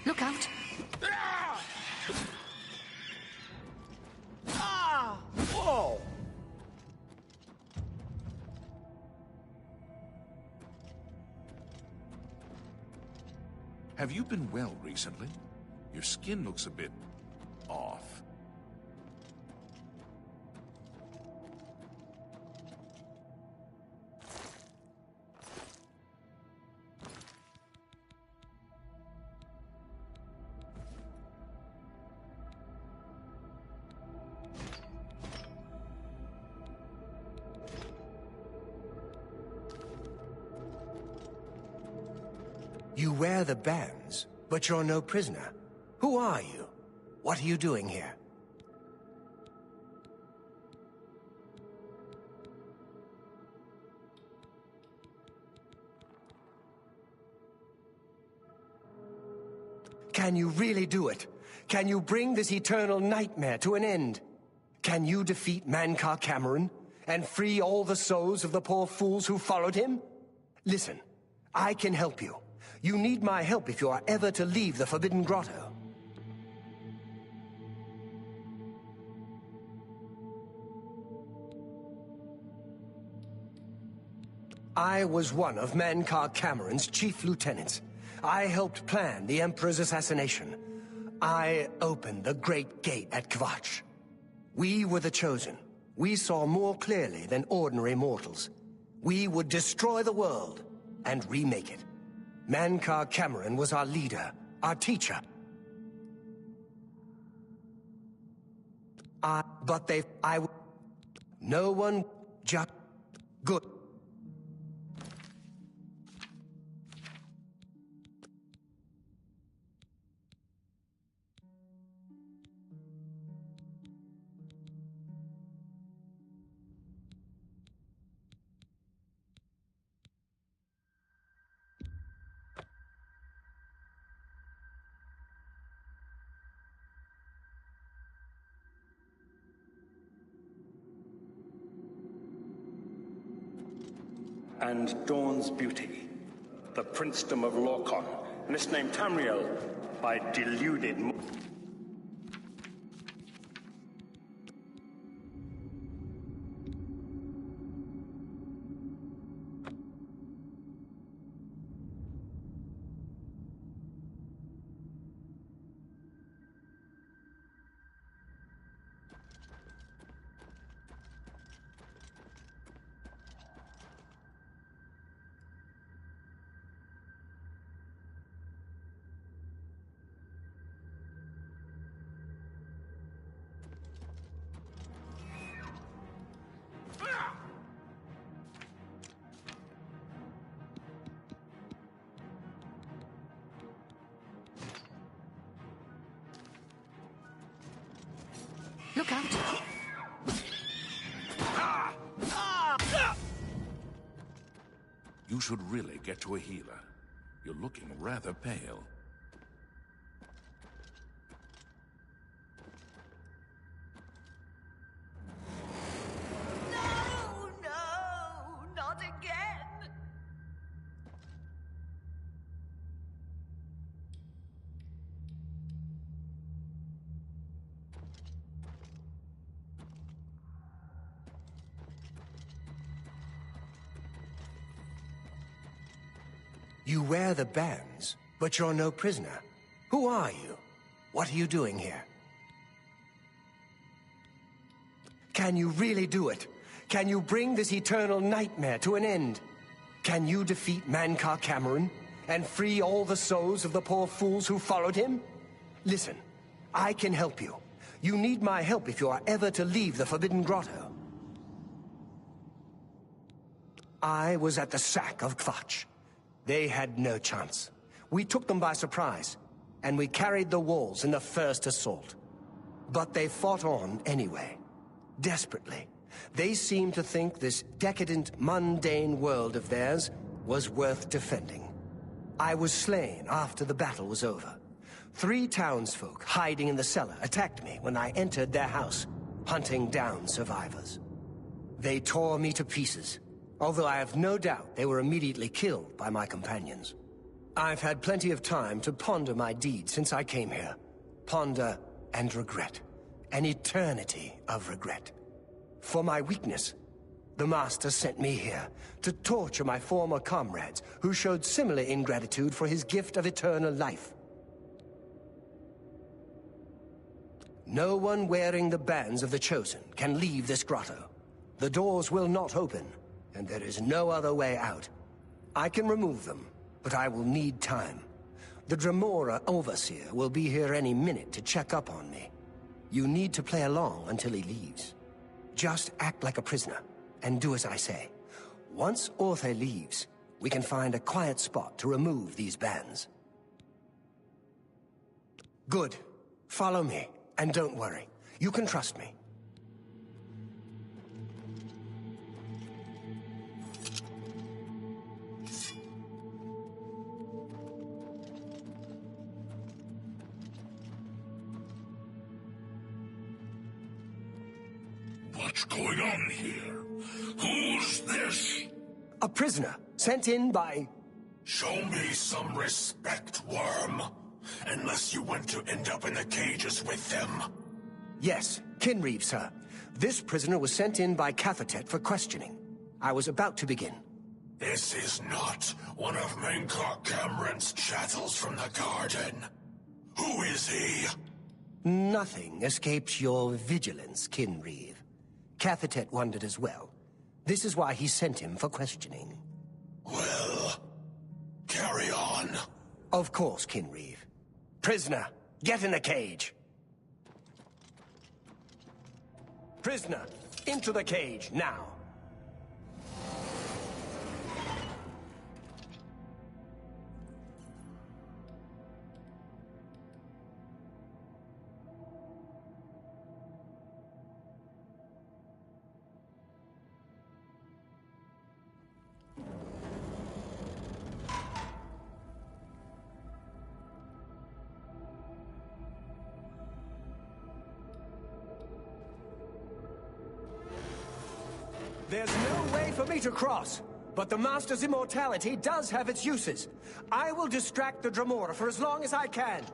Look out! Whoa! Have you been well recently? Your skin looks a bit off. You wear the bands, but you're no prisoner. Who are you? What are you doing here? Can you really do it? Can you bring this eternal nightmare to an end? Can you defeat Mankar Cameron and free all the souls of the poor fools who followed him? Listen, I can help you. You need my help if you are ever to leave the Forbidden Grotto. I was one of Mankar Cameron's chief lieutenants. I helped plan the Emperor's assassination. I opened the Great Gate at Kvatch. We were the chosen. We saw more clearly than ordinary mortals. We would destroy the world and remake it. Mankar Cameron was our leader, our teacher. No one just good. And Dawn's beauty, the princedom of Lorkon, misnamed Tamriel by deluded... Look out! You should really get to a healer. You're looking rather pale. No, not again! You wear the bands, but you're no prisoner. Who are you? What are you doing here? Can you really do it? Can you bring this eternal nightmare to an end? Can you defeat Mankar Cameron and free all the souls of the poor fools who followed him? Listen, I can help you. You need my help if you are ever to leave the Forbidden Grotto. I was at the sack of Kvatch. They had no chance. We took them by surprise, and we carried the walls in the first assault. But they fought on anyway, desperately. They seemed to think this decadent, mundane world of theirs was worth defending. I was slain after the battle was over. 3 townsfolk hiding in the cellar attacked me when I entered their house, hunting down survivors. They tore me to pieces, although I have no doubt they were immediately killed by my companions. I've had plenty of time to ponder my deeds since I came here. Ponder and regret. An eternity of regret. For my weakness, the Master sent me here to torture my former comrades who showed similar ingratitude for his gift of eternal life. No one wearing the bands of the Chosen can leave this grotto. The doors will not open, and there is no other way out. I can remove them, but I will need time. The Dremora Overseer will be here any minute to check up on me. You need to play along until he leaves. Just act like a prisoner, and do as I say. Once Orthe leaves, we can find a quiet spot to remove these bands. Good. Follow me, and don't worry. You can trust me. What's going on here? Who's this? A prisoner, sent in by... Show me some respect, worm. Unless you want to end up in the cages with them. Yes, Kinreeve, sir. This prisoner was sent in by Cathatet for questioning. I was about to begin. This is not one of Menkar Cameron's chattels from the garden. Who is he? Nothing escapes your vigilance, Kinreeve. Cathatet wondered as well. This is why he sent him for questioning. Well, carry on. Of course, Kinreeve. Prisoner, get in the cage. Prisoner, into the cage, now. There's no way for me to cross, but the Master's immortality does have its uses. I will distract the Dremora for as long as I can.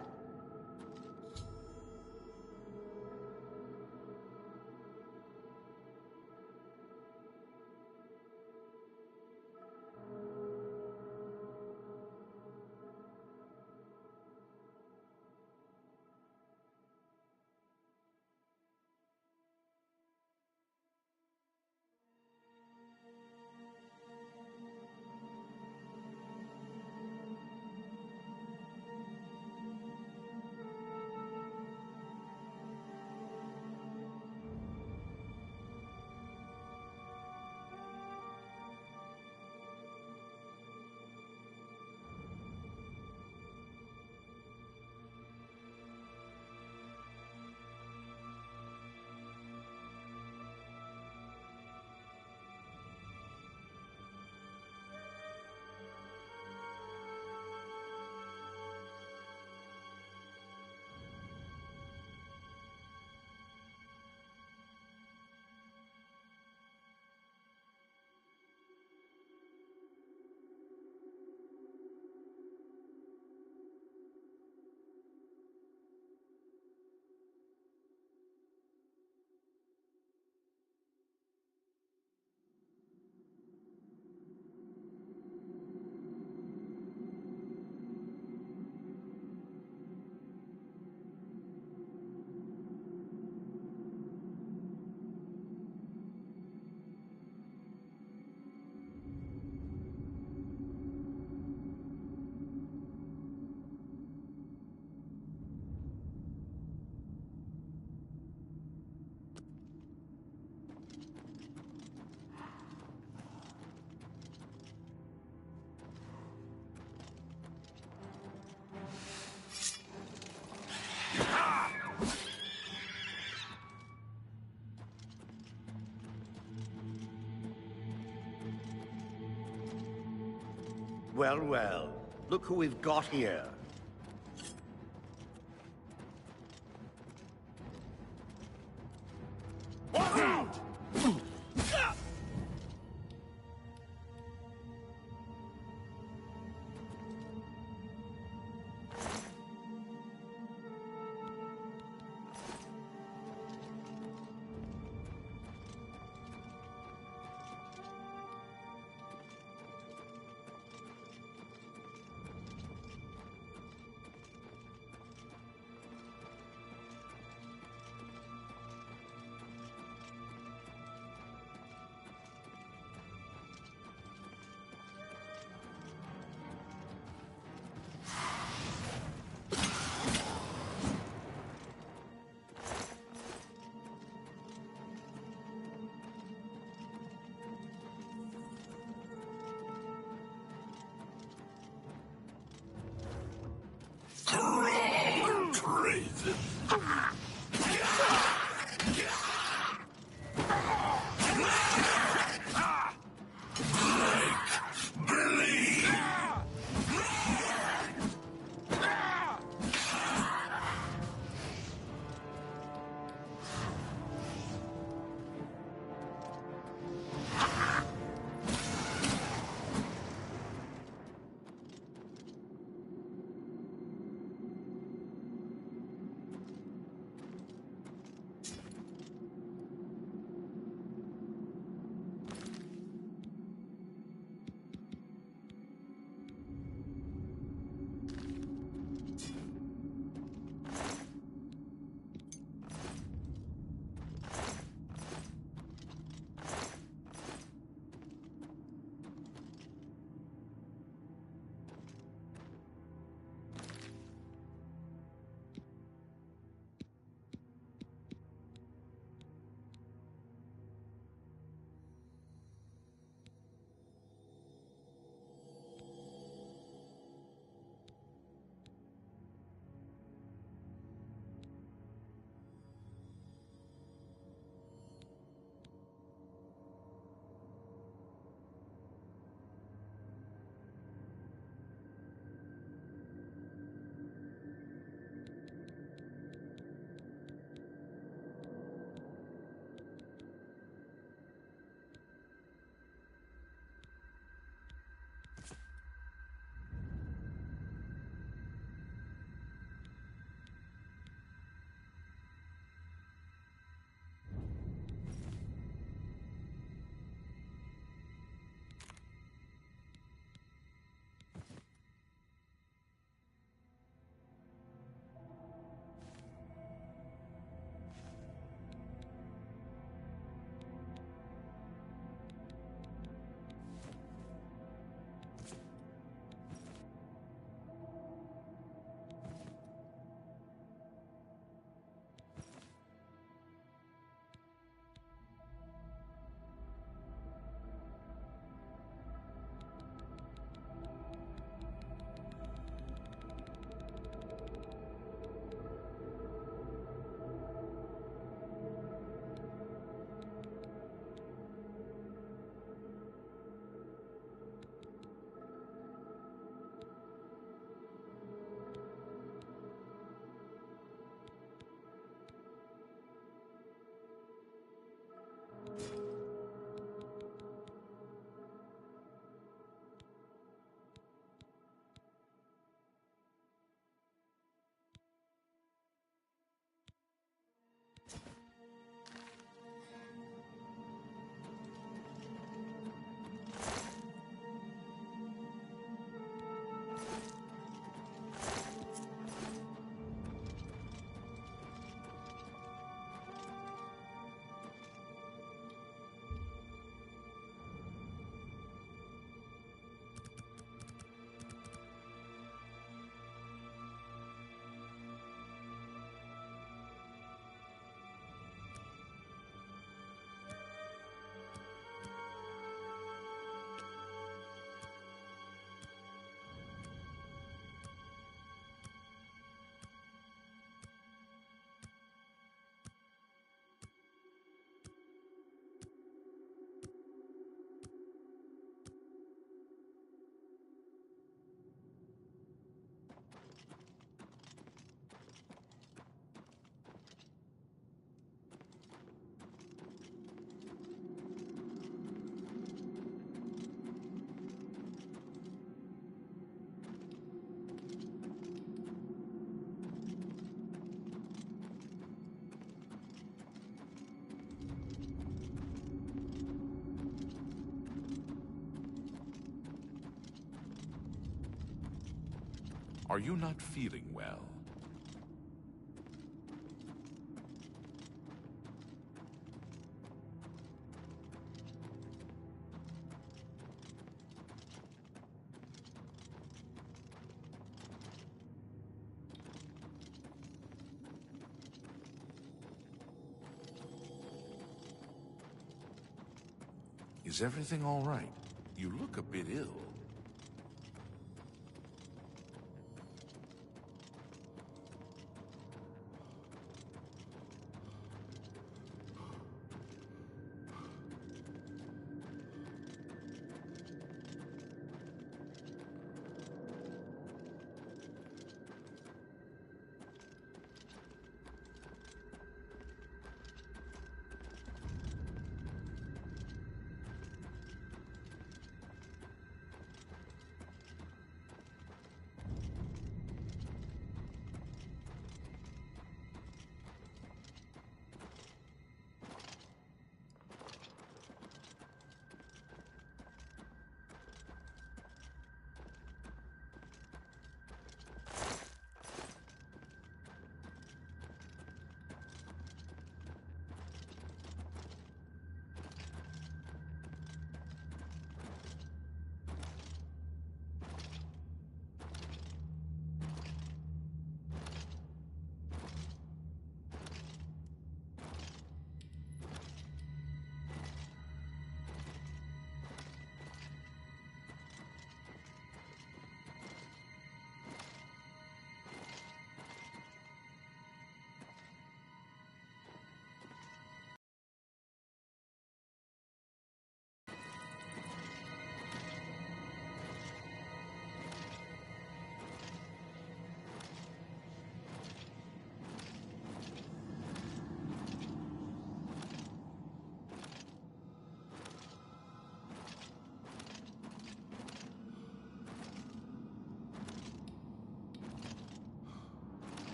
Well, well. Look who we've got here. Are you not feeling well? Is everything all right? You look a bit ill.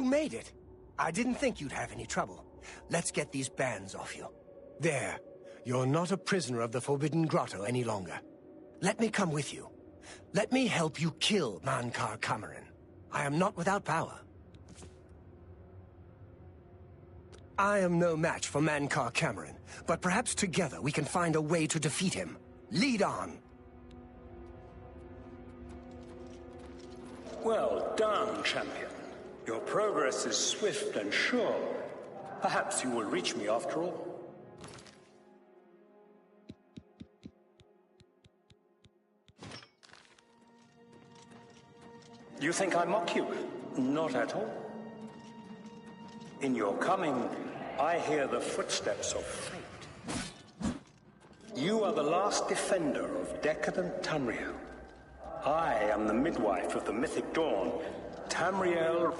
You made it. I didn't think you'd have any trouble. Let's get these bands off you. There. You're not a prisoner of the Forbidden Grotto any longer. Let me come with you. Let me help you kill Mankar Cameron. I am not without power. I am no match for Mankar Cameron, but perhaps together we can find a way to defeat him. Lead on. Well done, champion. Your progress is swift and sure. Perhaps you will reach me after all. You think I mock you? Not at all. In your coming, I hear the footsteps of fate. You are the last defender of decadent Tamriel. I am the midwife of the mythic dawn, Tamriel.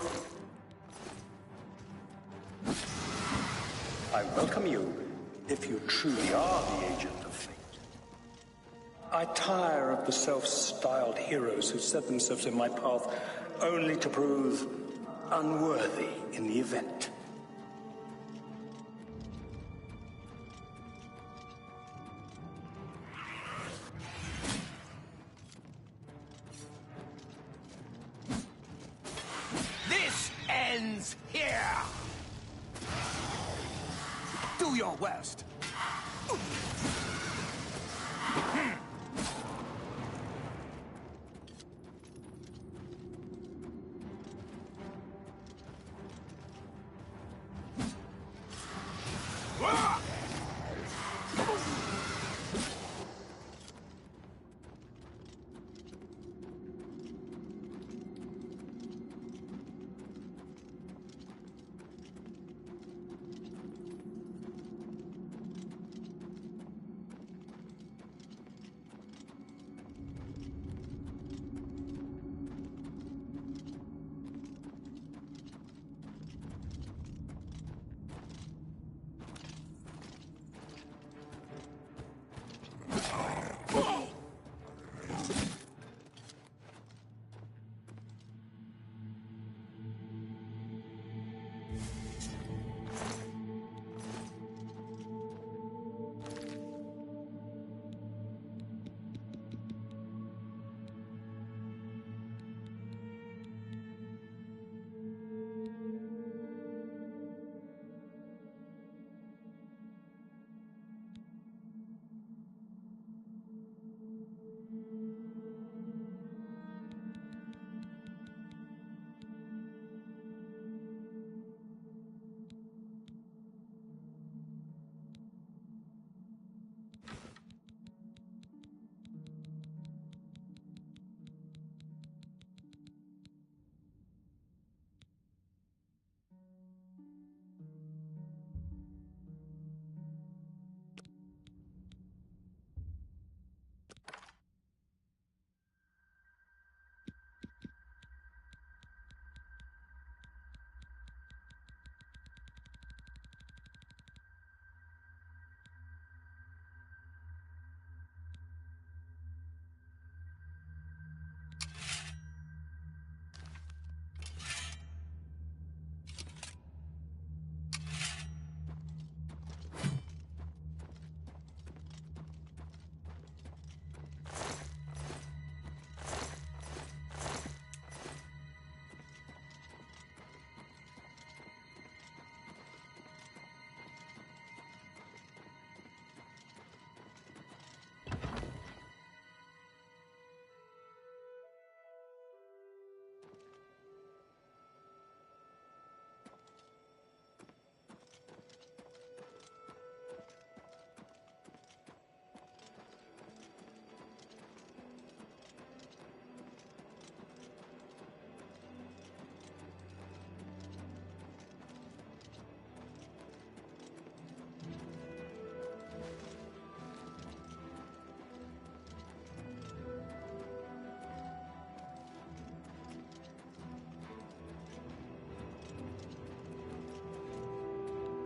I welcome you, if you truly are the agent of fate. I tire of the self-styled heroes who set themselves in my path only to prove unworthy in the event. This ends here! Do your worst.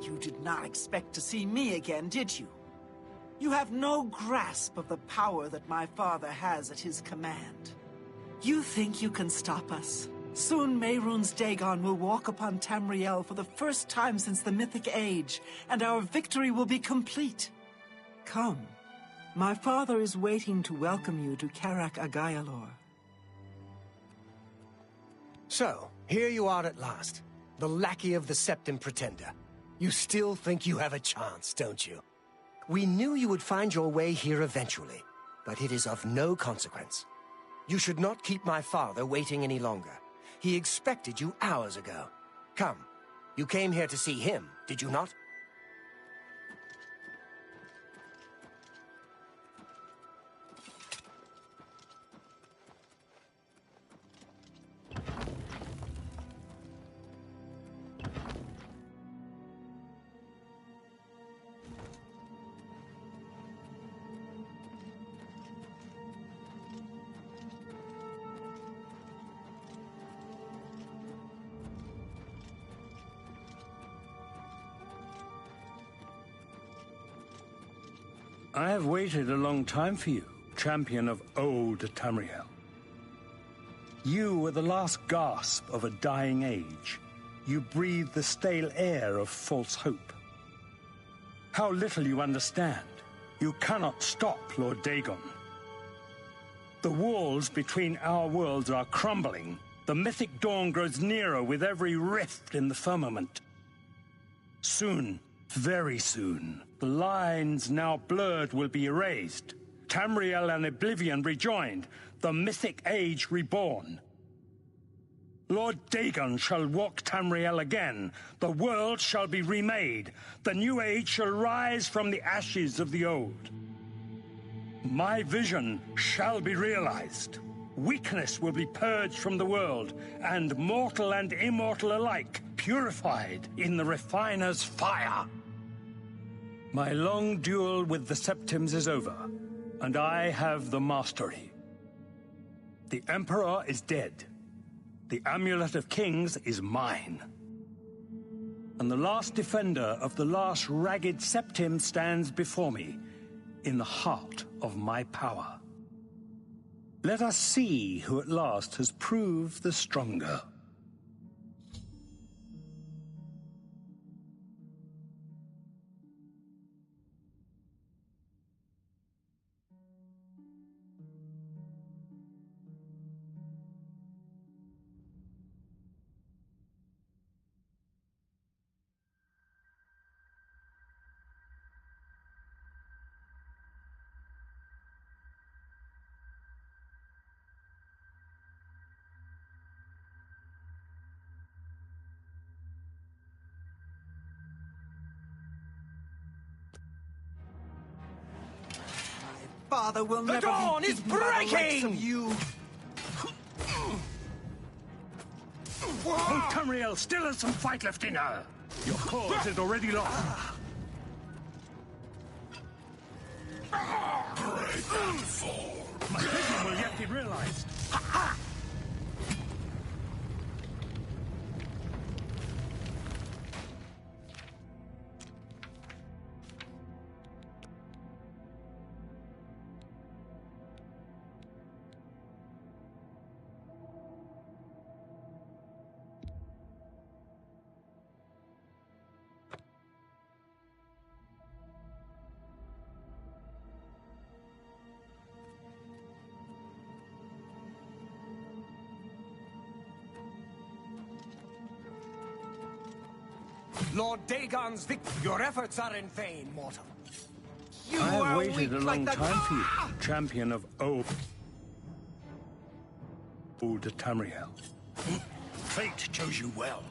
You did not expect to see me again, did you? You have no grasp of the power that my father has at his command. You think you can stop us? Soon Mehrunes Dagon will walk upon Tamriel for the first time since the Mythic Age, and our victory will be complete. Come. My father is waiting to welcome you to Karak Agayalor. So, here you are at last. The lackey of the Septim Pretender. You still think you have a chance, don't you? We knew you would find your way here eventually, but it is of no consequence. You should not keep my father waiting any longer. He expected you hours ago. Come, you came here to see him, did you not? I have waited a long time for you, champion of old Tamriel. You were the last gasp of a dying age. You breathed the stale air of false hope. How little you understand. You cannot stop Lord Dagon. The walls between our worlds are crumbling. The mythic dawn grows nearer with every rift in the firmament. Soon, very soon, the lines now blurred will be erased. Tamriel and Oblivion rejoined, the mythic age reborn. Lord Dagon shall walk Tamriel again. The world shall be remade. The new age shall rise from the ashes of the old. My vision shall be realized. Weakness will be purged from the world, and mortal and immortal alike purified in the refiner's fire. My long duel with the Septims is over, and I have the mastery. The Emperor is dead. The Amulet of Kings is mine. And the last defender of the last ragged Septim stands before me, in the heart of my power. Let us see who at last has proved the stronger. Father will The never dawn be is beaten by the likes breaking! of you. Oh, Tamriel still has some fight left in her. Your cause is already lost. My vision will yet be realized. Lord Dagon's victory. Your efforts are in vain, mortal. You I have are waited weak a like long the... time for you, champion of old Tamriel. Fate chose you well.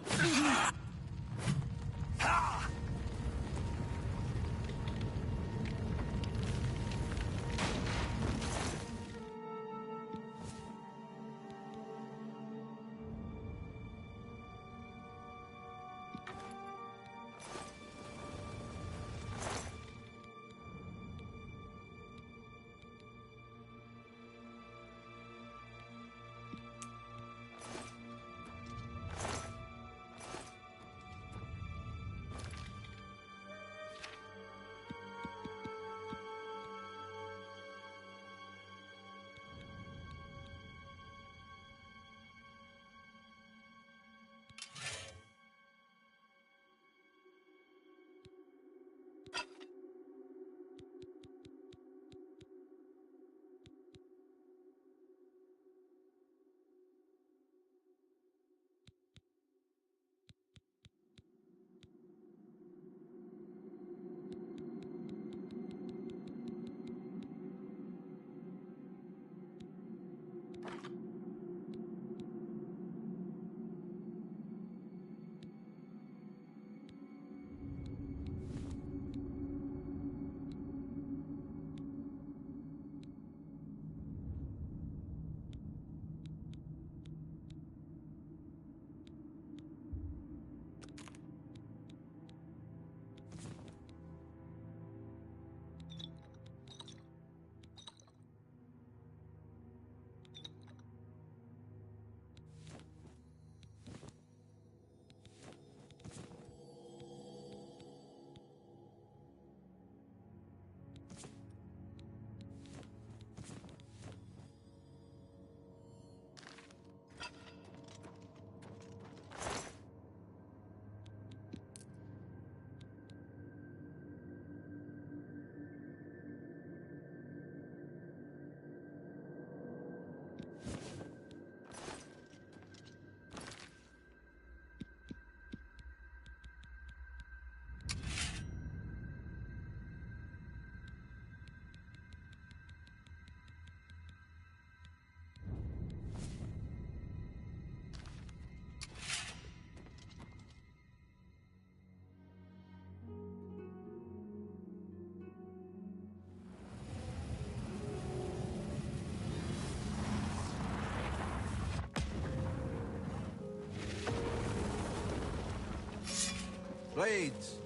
Blades,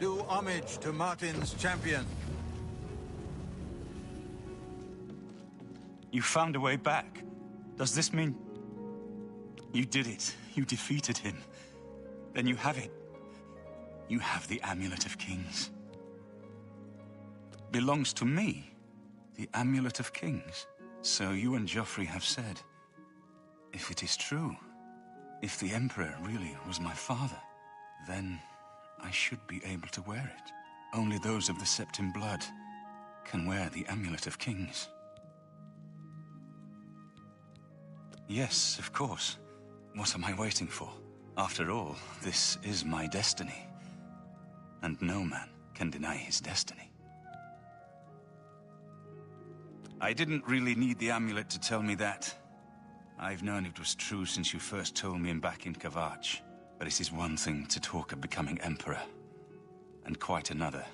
do homage to Martin's champion. You found a way back. Does this mean... You did it. You defeated him. Then you have it. You have the Amulet of Kings. Belongs to me. The Amulet of Kings. So you and Joffrey have said. If it is true, if the Emperor really was my father, then I should be able to wear it. Only those of the Septim blood can wear the Amulet of Kings. Yes, of course. What am I waiting for? After all, this is my destiny. And no man can deny his destiny. I didn't really need the amulet to tell me that. I've known it was true since you first told me back in Kvatch. But it is one thing to talk of becoming Emperor, and quite another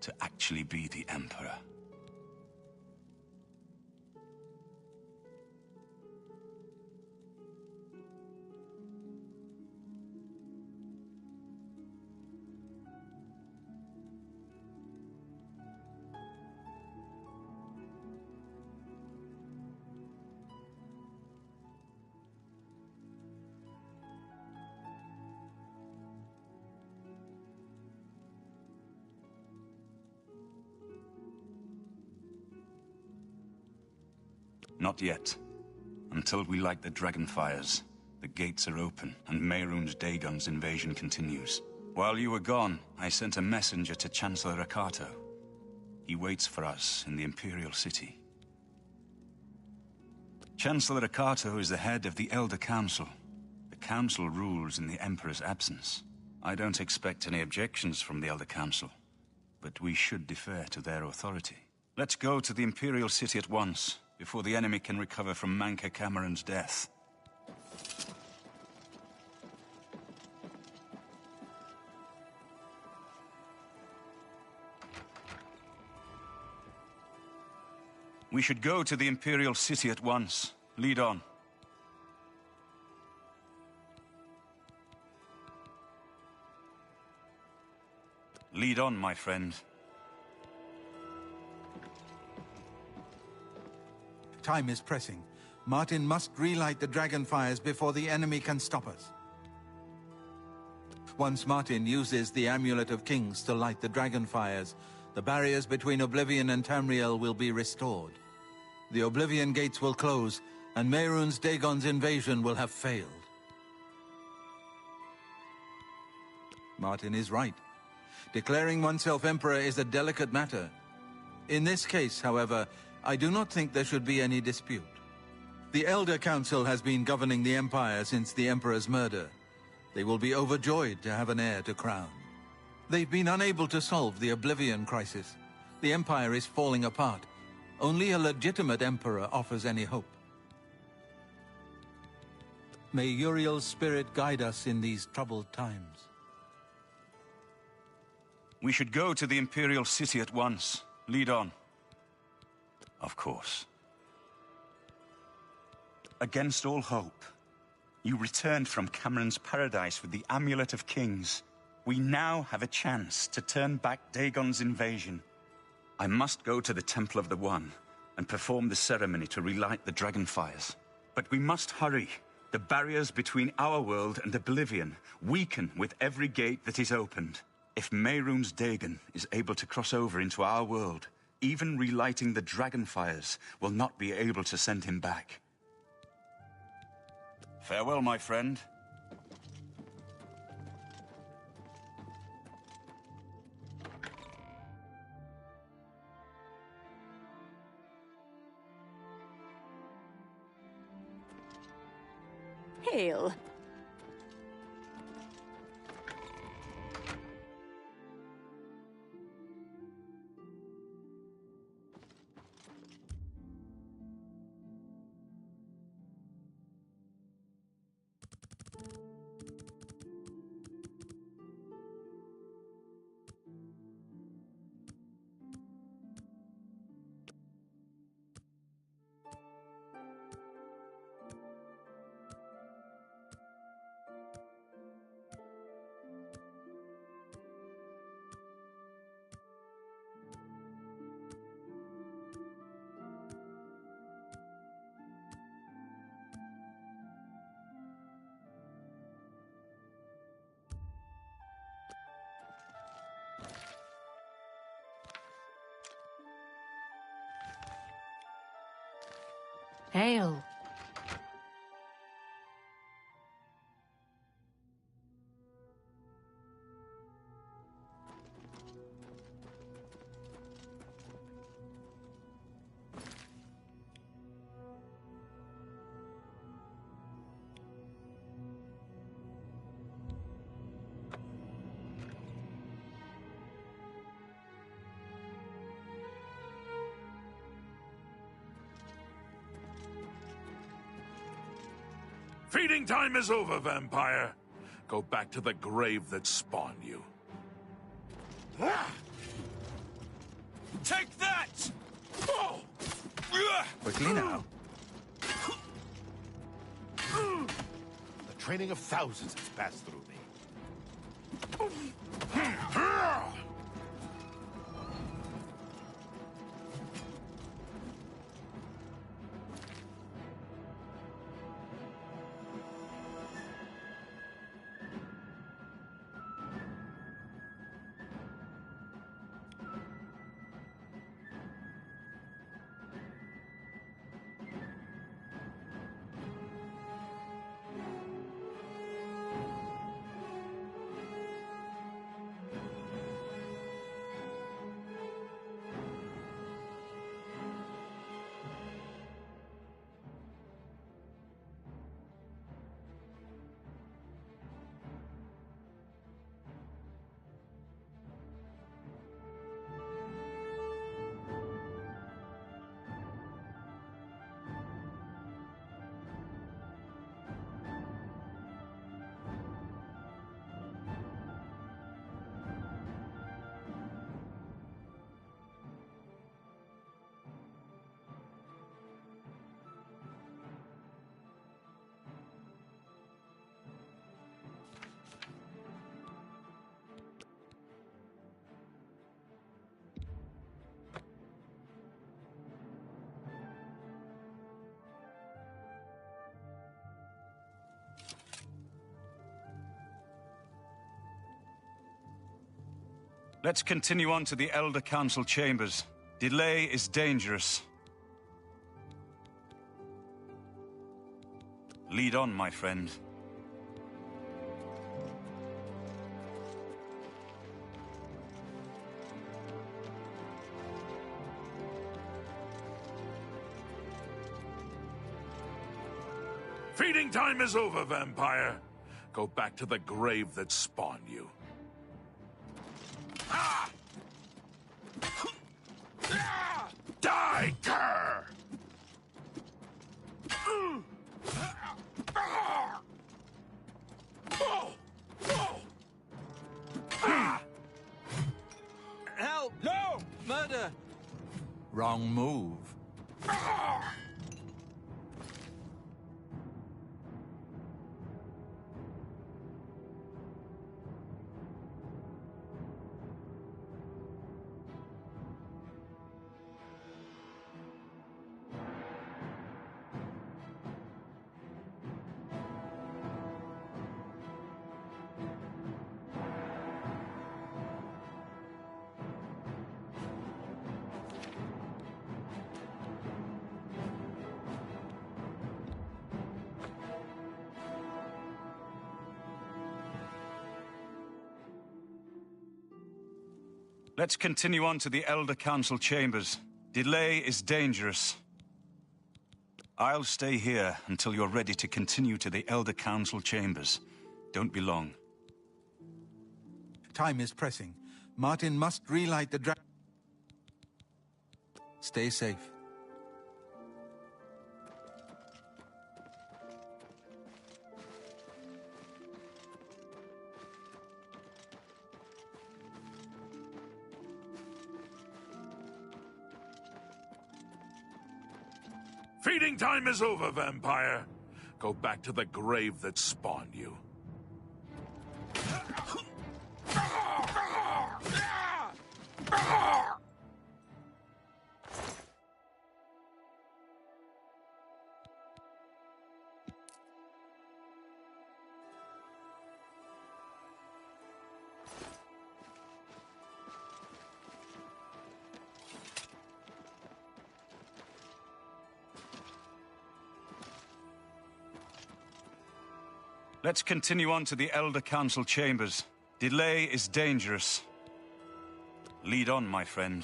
to actually be the Emperor. Not yet. Until we light the Dragonfires, the gates are open, and Mehrunes Dagon's invasion continues. While you were gone, I sent a messenger to Chancellor Akato. He waits for us in the Imperial City. Chancellor Akato is the head of the Elder Council. The Council rules in the Emperor's absence. I don't expect any objections from the Elder Council, but we should defer to their authority. Let's go to the Imperial City at once, before the enemy can recover from Manca Cameron's death. We should go to the Imperial City at once. Lead on. Lead on, my friend. Time is pressing. Martin must relight the Dragonfires before the enemy can stop us. Once Martin uses the Amulet of Kings to light the Dragonfires, the barriers between Oblivion and Tamriel will be restored. The Oblivion gates will close, and Mehrunes Dagon's invasion will have failed. Martin is right. Declaring oneself Emperor is a delicate matter. In this case, however, I do not think there should be any dispute. The Elder Council has been governing the Empire since the Emperor's murder. They will be overjoyed to have an heir to crown. They've been unable to solve the Oblivion crisis. The Empire is falling apart. Only a legitimate Emperor offers any hope. May Uriel's spirit guide us in these troubled times. We should go to the Imperial City at once. Lead on. Of course. Against all hope, you returned from Cameron's paradise with the Amulet of Kings. We now have a chance to turn back Dagon's invasion. I must go to the Temple of the One and perform the ceremony to relight the Dragonfires. But we must hurry. The barriers between our world and Oblivion weaken with every gate that is opened. If Mehrunes Dagon is able to cross over into our world, even relighting the Dragonfires will not be able to send him back. Farewell, my friend. Hail. Hail. Feeding time is over, vampire. Go back to the grave that spawned you. Take that! Quickly now. The training of thousands has passed through me. Let's continue on to the Elder Council chambers. Delay is dangerous. Lead on, my friend. Feeding time is over, vampire. Go back to the grave that spawned you. Die, cur! Help! No! Murder! Wrong move. Let's continue on to the Elder Council chambers. Delay is dangerous. I'll stay here until you're ready to continue to the Elder Council chambers. Don't be long. Time is pressing. Martin must relight the Stay safe. Feeding time is over, vampire. Go back to the grave that spawned you. Let's continue on to the Elder Council chambers. Delay is dangerous. Lead on, my friend.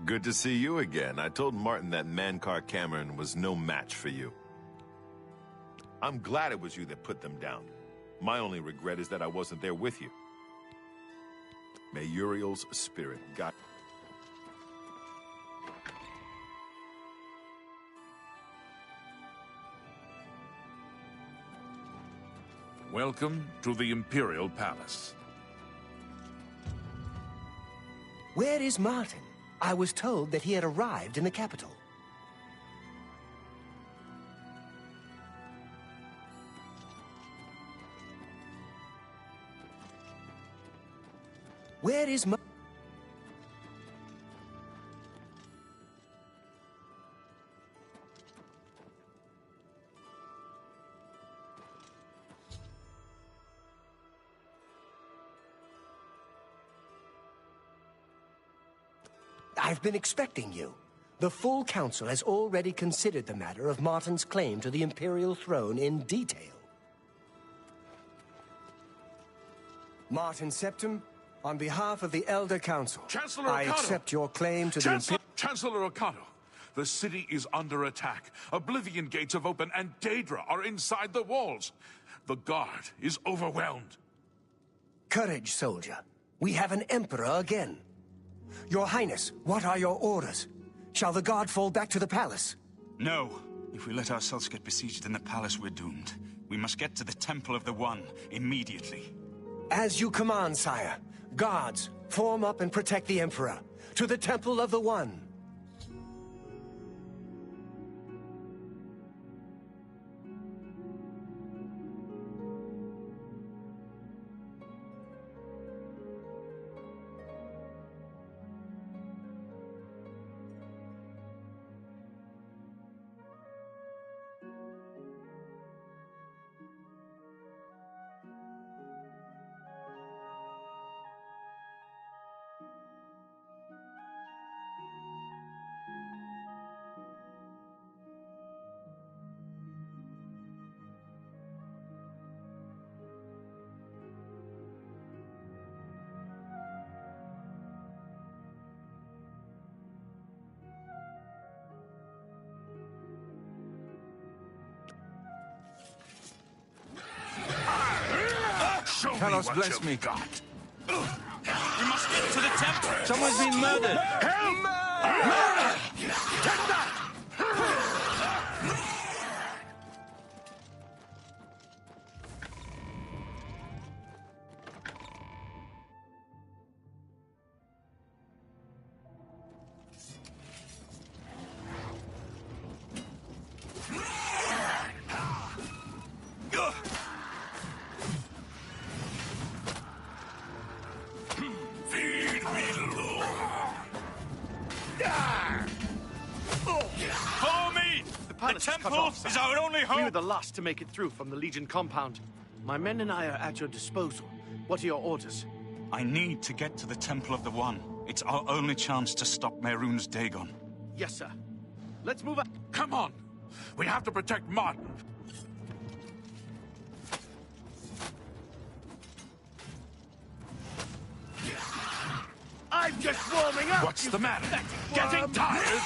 Good to see you again. I told Martin that Mankar Cameron was no match for you. I'm glad it was you that put them down. My only regret is that I wasn't there with you. May Uriel's spirit guide... Welcome to the Imperial Palace. Where is Martin? I was told that he had arrived in the capital. Where is Martin? I've been expecting you. The full council has already considered the matter of Martin's claim to the Imperial throne in detail. Martin Septim, on behalf of the Elder Council, Chancellor I Ocado! accept your claim to Chancellor Ocado, the city is under attack. Oblivion gates have opened and Daedra are inside the walls. The guard is overwhelmed. Courage, soldier. We have an emperor again. Your Highness, what are your orders? Shall the guard fall back to the palace? No. If we let ourselves get besieged in the palace, we're doomed. We must get to the Temple of the One immediately. As you command, sire. Guards, form up and protect the Emperor. To the Temple of the One. Talos, bless me. Got. We must get to the temple! Someone's been murdered! Help! Murder! Take that! Follow me! The temple is our only hope! We were the last to make it through from the Legion compound. My men and I are at your disposal. What are your orders? I need to get to the Temple of the One. It's our only chance to stop Mehrunes Dagon. Yes, sir. Let's move up. Come on! We have to protect Martin. I'm just warming up! What's the matter? Getting tired?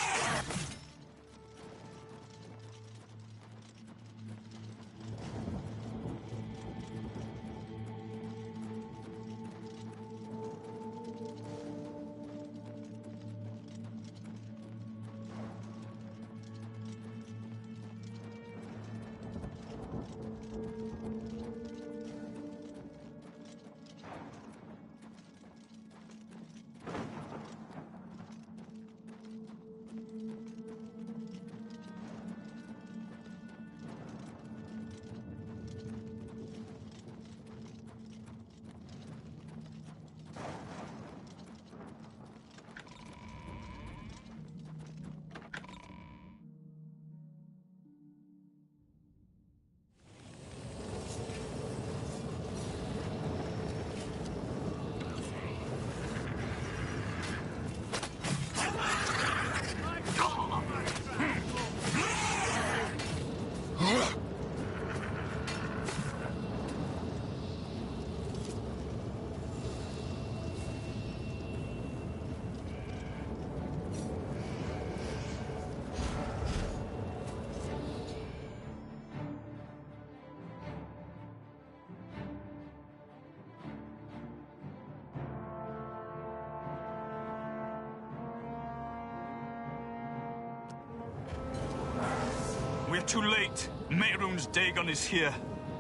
too late. Mehrunes Dagon is here.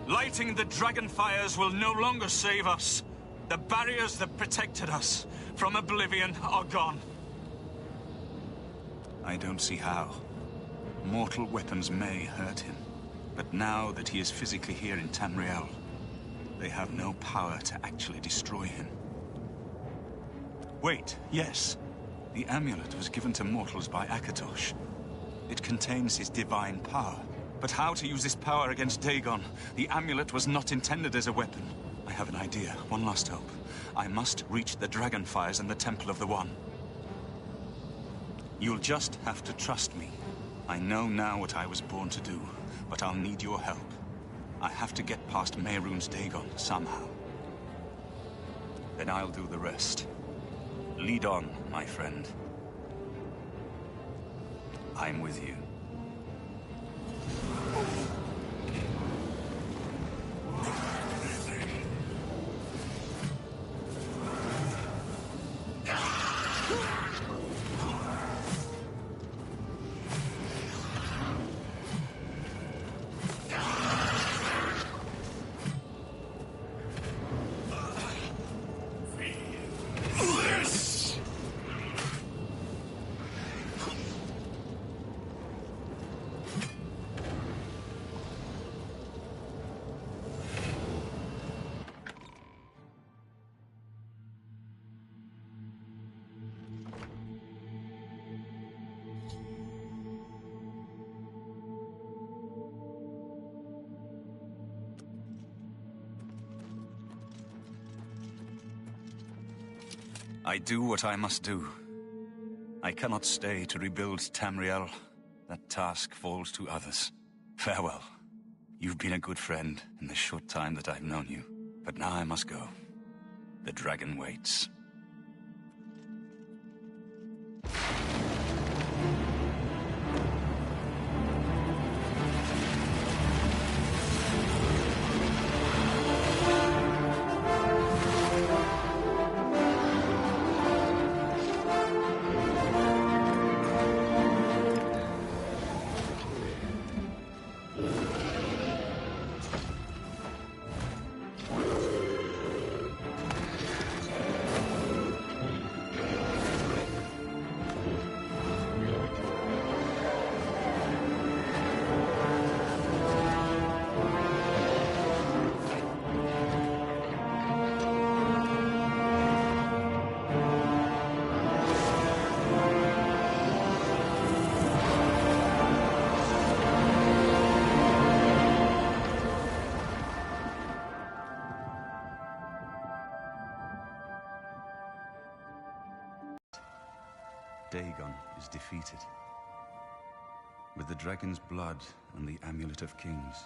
Lighting the dragon fires will no longer save us. The barriers that protected us from Oblivion are gone. I don't see how. Mortal weapons may hurt him, but now that he is physically here in Tamriel, they have no power to actually destroy him. Wait, yes. The amulet was given to mortals by Akatosh. It contains his divine power. But how to use this power against Dagon? The amulet was not intended as a weapon. I have an idea. One last hope. I must reach the Dragonfires and the Temple of the One. You'll just have to trust me. I know now what I was born to do, but I'll need your help. I have to get past Mehrunes Dagon somehow. Then I'll do the rest. Lead on, my friend. I'm with you. I do what I must do. I cannot stay to rebuild Tamriel. That task falls to others. Farewell. You've been a good friend in the short time that I've known you. But now I must go. The dragon waits. Dagon is defeated. With the dragon's blood and the Amulet of Kings,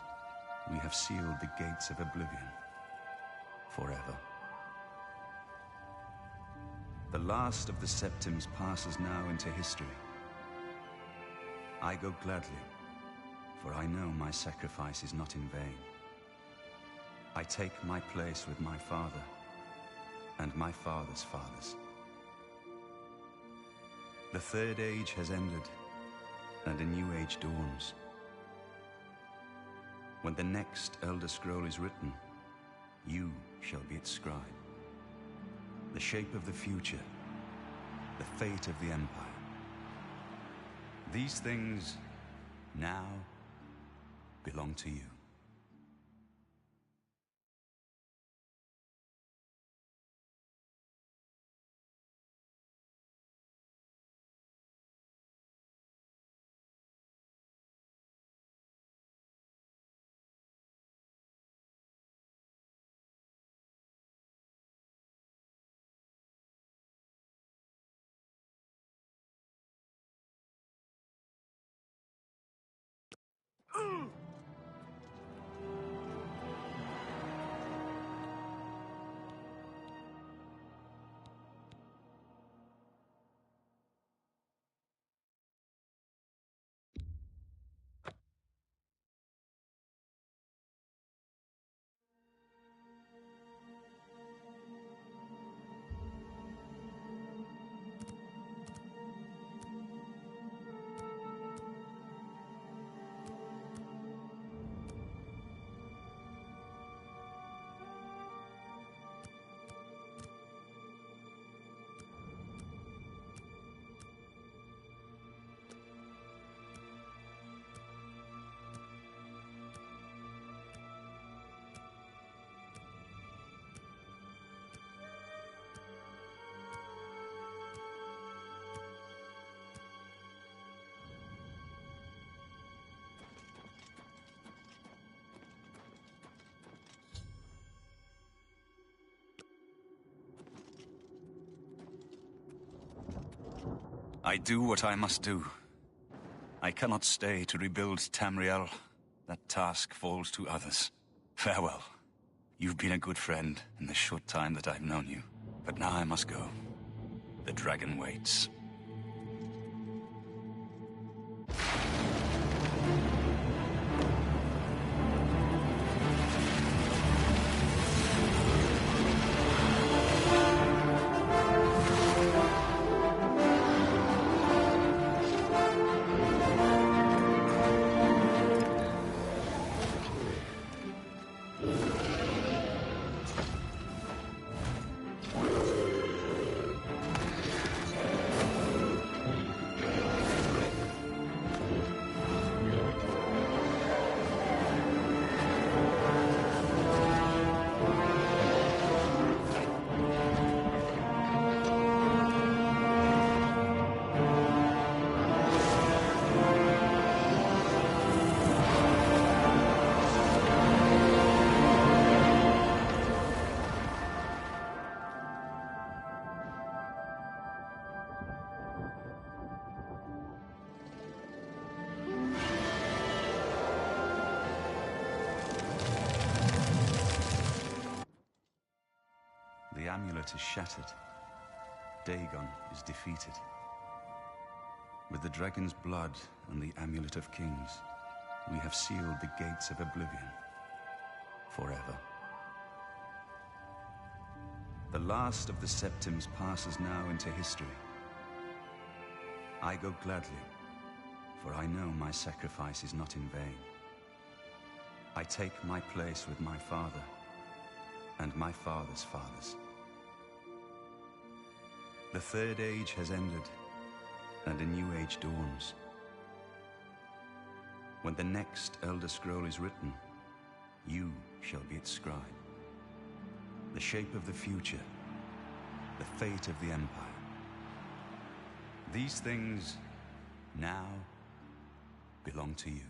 we have sealed the gates of Oblivion forever. The last of the Septims passes now into history. I go gladly, for I know my sacrifice is not in vain. I take my place with my father and my father's fathers. The Third Age has ended, and a new age dawns. When the next Elder Scroll is written, you shall be its scribe. The shape of the future, the fate of the Empire. These things now belong to you. I do what I must do. I cannot stay to rebuild Tamriel. That task falls to others. Farewell. You've been a good friend in the short time that I've known you. But now I must go. The dragon waits. The amulet is shattered. Dagon is defeated. With the dragon's blood and the amulet of kings, we have sealed the gates of Oblivion forever. The last of the Septims passes now into history. I go gladly, for I know my sacrifice is not in vain. I take my place with my father and my father's fathers. The Third Age has ended, and a new age dawns. When the next Elder Scroll is written, you shall be its scribe. The shape of the future, the fate of the Empire. These things now belong to you.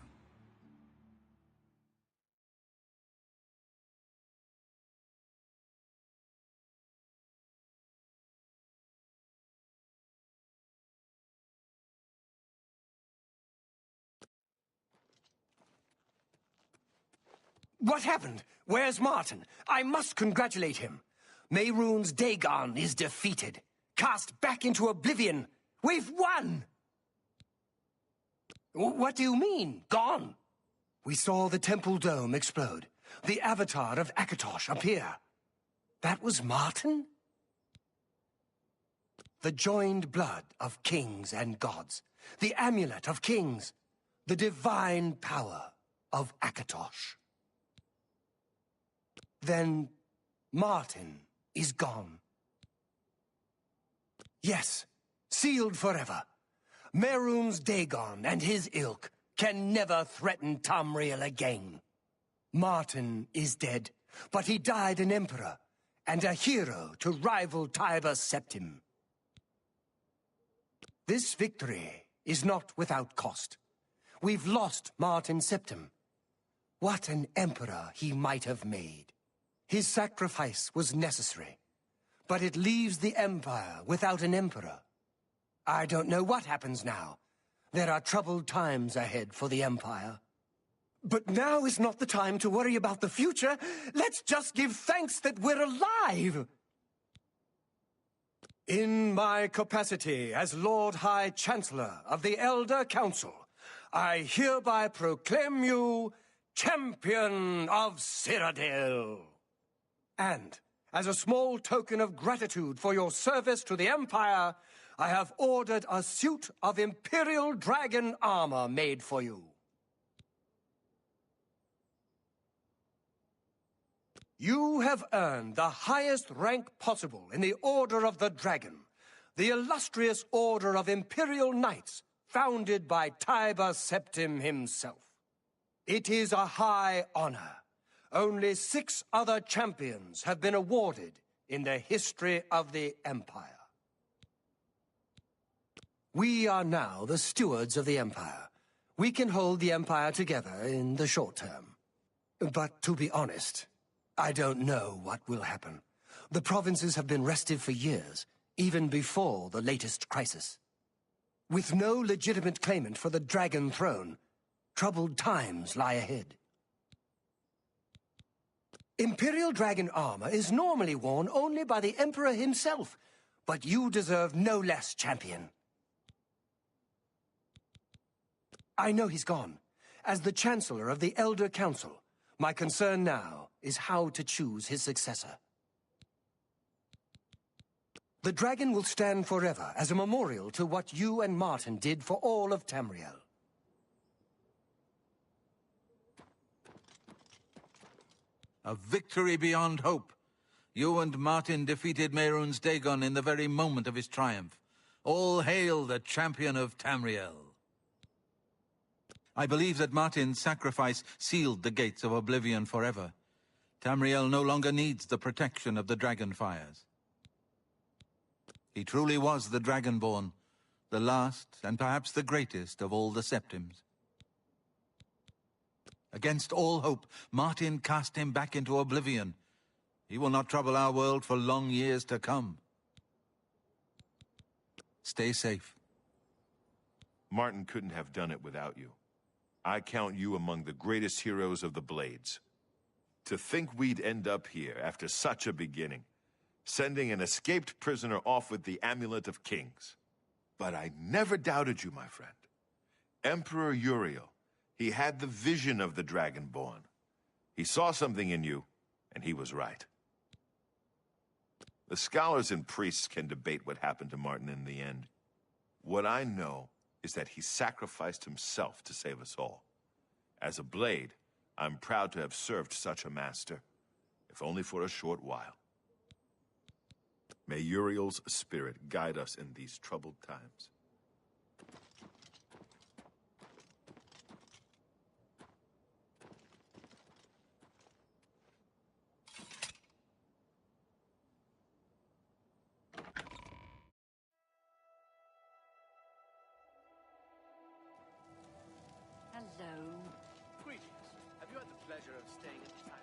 What happened? Where's Martin? I must congratulate him. Mehrunes Dagon is defeated. Cast back into Oblivion. We've won! What do you mean, gone? We saw the temple dome explode. The avatar of Akatosh appear. That was Martin? The joined blood of kings and gods. The amulet of kings. The divine power of Akatosh. Then Martin is gone. Yes, sealed forever. Mehrunes Dagon and his ilk can never threaten Tamriel again. Martin is dead, but he died an emperor and a hero to rival Tiber Septim. This victory is not without cost. We've lost Martin Septim. What an emperor he might have made. His sacrifice was necessary, but it leaves the Empire without an emperor. I don't know what happens now. There are troubled times ahead for the Empire. But now is not the time to worry about the future. Let's just give thanks that we're alive! In my capacity as Lord High Chancellor of the Elder Council, I hereby proclaim you Champion of Cyrodiil. And, as a small token of gratitude for your service to the Empire, I have ordered a suit of Imperial Dragon armor made for you. You have earned the highest rank possible in the Order of the Dragon, the illustrious Order of Imperial Knights, founded by Tiber Septim himself. It is a high honor. Only 6 other champions have been awarded in the history of the Empire. We are now the stewards of the Empire. We can hold the Empire together in the short term. But to be honest, I don't know what will happen. The provinces have been restive for years, even before the latest crisis. With no legitimate claimant for the Dragon Throne, troubled times lie ahead. Imperial Dragon armor is normally worn only by the Emperor himself, but you deserve no less, champion. I know he's gone. As the Chancellor of the Elder Council, my concern now is how to choose his successor. The dragon will stand forever as a memorial to what you and Martin did for all of Tamriel. A victory beyond hope. You and Martin defeated Mehrunes Dagon in the very moment of his triumph. All hail the champion of Tamriel. I believe that Martin's sacrifice sealed the gates of Oblivion forever. Tamriel no longer needs the protection of the Dragonfires. He truly was the Dragonborn, the last and perhaps the greatest of all the Septims. Against all hope, Martin cast him back into Oblivion. He will not trouble our world for long years to come. Stay safe. Martin couldn't have done it without you. I count you among the greatest heroes of the Blades. To think we'd end up here after such a beginning, sending an escaped prisoner off with the Amulet of Kings. But I never doubted you, my friend. Emperor Uriel, he had the vision of the Dragonborn. He saw something in you, and he was right. The scholars and priests can debate what happened to Martin in the end. What I know is that he sacrificed himself to save us all. As a Blade, I'm proud to have served such a master, if only for a short while. May Uriel's spirit guide us in these troubled times. Hello. Greetings. Have you had the pleasure of staying at the time?